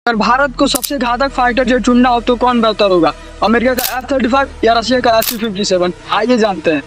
अगर भारत को सबसे घातक फाइटर जेट चुनना हो तो कौन बेहतर होगा, अमेरिका का F-35 या रशिया का Su-57? आइए जानते हैं।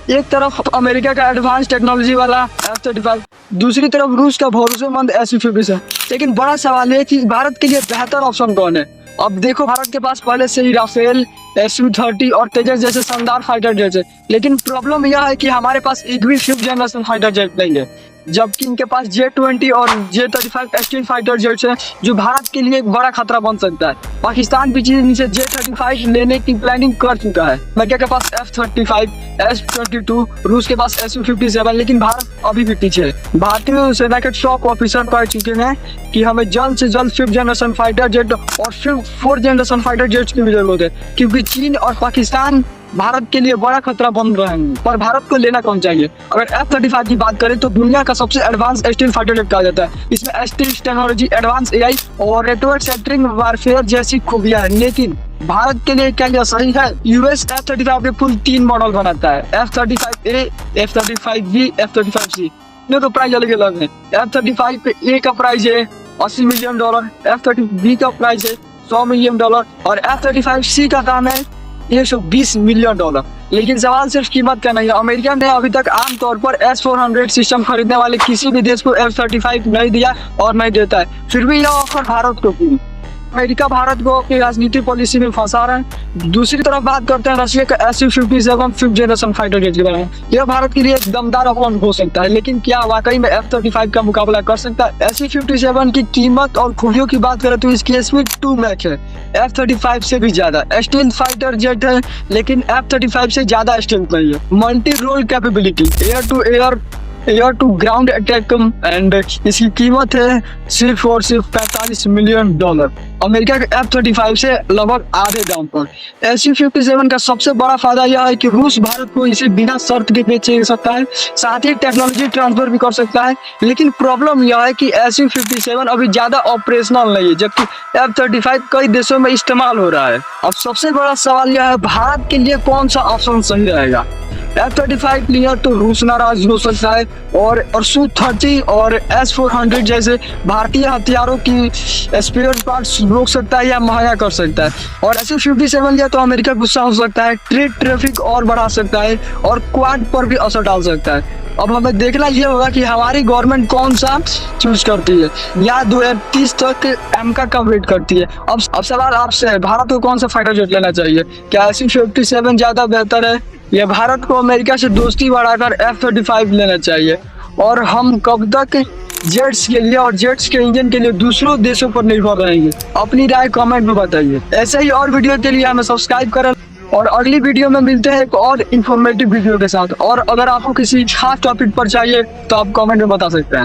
एक तरफ अमेरिका का एडवांस टेक्नोलॉजी वाला F-35, दूसरी तरफ रूस का भरोसेमंद Su-57। लेकिन बड़ा सवाल है कि भारत के लिए बेहतर ऑप्शन कौन है। अब देखो, भारत के पास पहले से ही राफेल, Su-30 और तेजस जैसे शानदार फाइटर जेट है, लेकिन प्रॉब्लम यह है कि हमारे पास एक भी 5th जनरेशन फाइटर जेट नहीं है, जबकि इनके पास J-20 और J-35 एक्सट्रीम फाइटर जेट्स हैं, जो भारत के लिए एक बड़ा खतरा बन सकता है। पाकिस्तान भी इनसे J-35 लेने की प्लानिंग कर चुका है। अमेरिका के पास F-35, S-22, रूस के पास Su-57, लेकिन भारत अभी भी पीछे है। भारतीय सेना के टॉप ऑफिसर कह चुके हैं कि हमें जल्द से जल्द 5th जनरेशन फाइटर जेट और 4th जनरेशन फाइटर जेट्स की भी जरूरत है, क्योंकि चीन और पाकिस्तान भारत के लिए बड़ा खतरा बन रहे हैं। पर भारत को लेना कौन चाहिए? अगर F-35 की बात करें तो दुनिया का सबसे एडवांस एक्सट्रीम फाइटर जेट कहा जाता है। इसमें एक्सट्रीम टेक्नोलॉजी, एडवांस AI और नेटवर्क सेंटरिंग वारफेयर जैसी खूबियां हैं। लेकिन भारत के लिए क्या यह सही है? यूएस F-35 के कुल 3 मॉडल बनाता है, F-35A, F-35B, F-35C। इनमें तो प्राइस अलग अलग है। F-35A का प्राइस है $80 मिलियन, F-35B का प्राइस है $100 मिलियन और F-35C का दाम है $120 मिलियन। लेकिन सवाल सिर्फ कीमत का नहीं है। अमेरिका ने अभी तक आमतौर पर S-400 सिस्टम खरीदने वाले किसी भी देश को F-35 नहीं दिया और नहीं देता है। फिर भी यह ऑफर भारत को क्यों? अमेरिका भारत को अपनी राजनीतिक पॉलिसी में फंसा रहा है। दूसरी तरफ बात करते हैं रशिया का Su-57 5th generation fighter jet के बारे में। यह भारत के लिए एक दमदार ऑप्शन हो सकता है, लेकिन क्या वाकई में F-35 का मुकाबला कर सकता है? Su-57 की कीमत और खूबियों की बात करें तो इसकी स्पीड 2 मैच है, F-35 से भी ज्यादा। स्टील्थ फाइटर जेट है, लेकिन F-35 से ज्यादा स्टील्थ नहीं है। Multi role capability, air to ground attack, and इसकी कीमत है सिर्फ और सिर्फ $45 मिलियन। अमेरिका के F-35 से लगभग आधे दाम पर। Su-57 का सबसे बड़ा फायदा यह है कि रूस भारत को इसे बिना शर्त के बेच सकता है, साथ ही टेक्नोलॉजी ट्रांसफर भी कर सकता है। लेकिन प्रॉब्लम यह है कि Su-57 अभी ज्यादा ऑपरेशनल नहीं है, जबकि F-35 कई देशों में इस्तेमाल हो रहा है। अब सबसे बड़ा सवाल यह है, भारत के लिए कौन सा ऑप्शन सही रहेगा? F-35 लिया तो रूस नाराज हो सकता है और Su-30 और S-400 जैसे भारतीय हथियारों की स्पेयर पार्ट्स रोक सकता है या महंगा कर सकता है, और Su-57 लिया तो अमेरिका गुस्सा हो सकता है, ट्रेड ट्रैफिक और बढ़ा सकता है और क्वाड पर भी असर डाल सकता है। अब हमें देखना ये होगा कि हमारी गवर्नमेंट कौन सा चूज करती है या 2030 तक अमेरिका का वेट करती है। अब सवाल आपसे है, भारत को कौन सा फाइटर जेट लेना चाहिए? क्या Su-57 ज्यादा बेहतर है या भारत को अमेरिका से दोस्ती बढ़ाकर F-35 लेना चाहिए? और हम कब तक जेट्स के लिए और जेट्स के इंजन के लिए दूसरों देशों पर निर्भर रहेंगे? अपनी राय कमेंट में बताइए। ऐसे ही और वीडियो के लिए हमें सब्सक्राइब करें और अगली वीडियो में मिलते हैं एक और इन्फॉर्मेटिव वीडियो के साथ। और अगर आपको किसी खास टॉपिक पर चाहिए तो आप कमेंट में बता सकते हैं।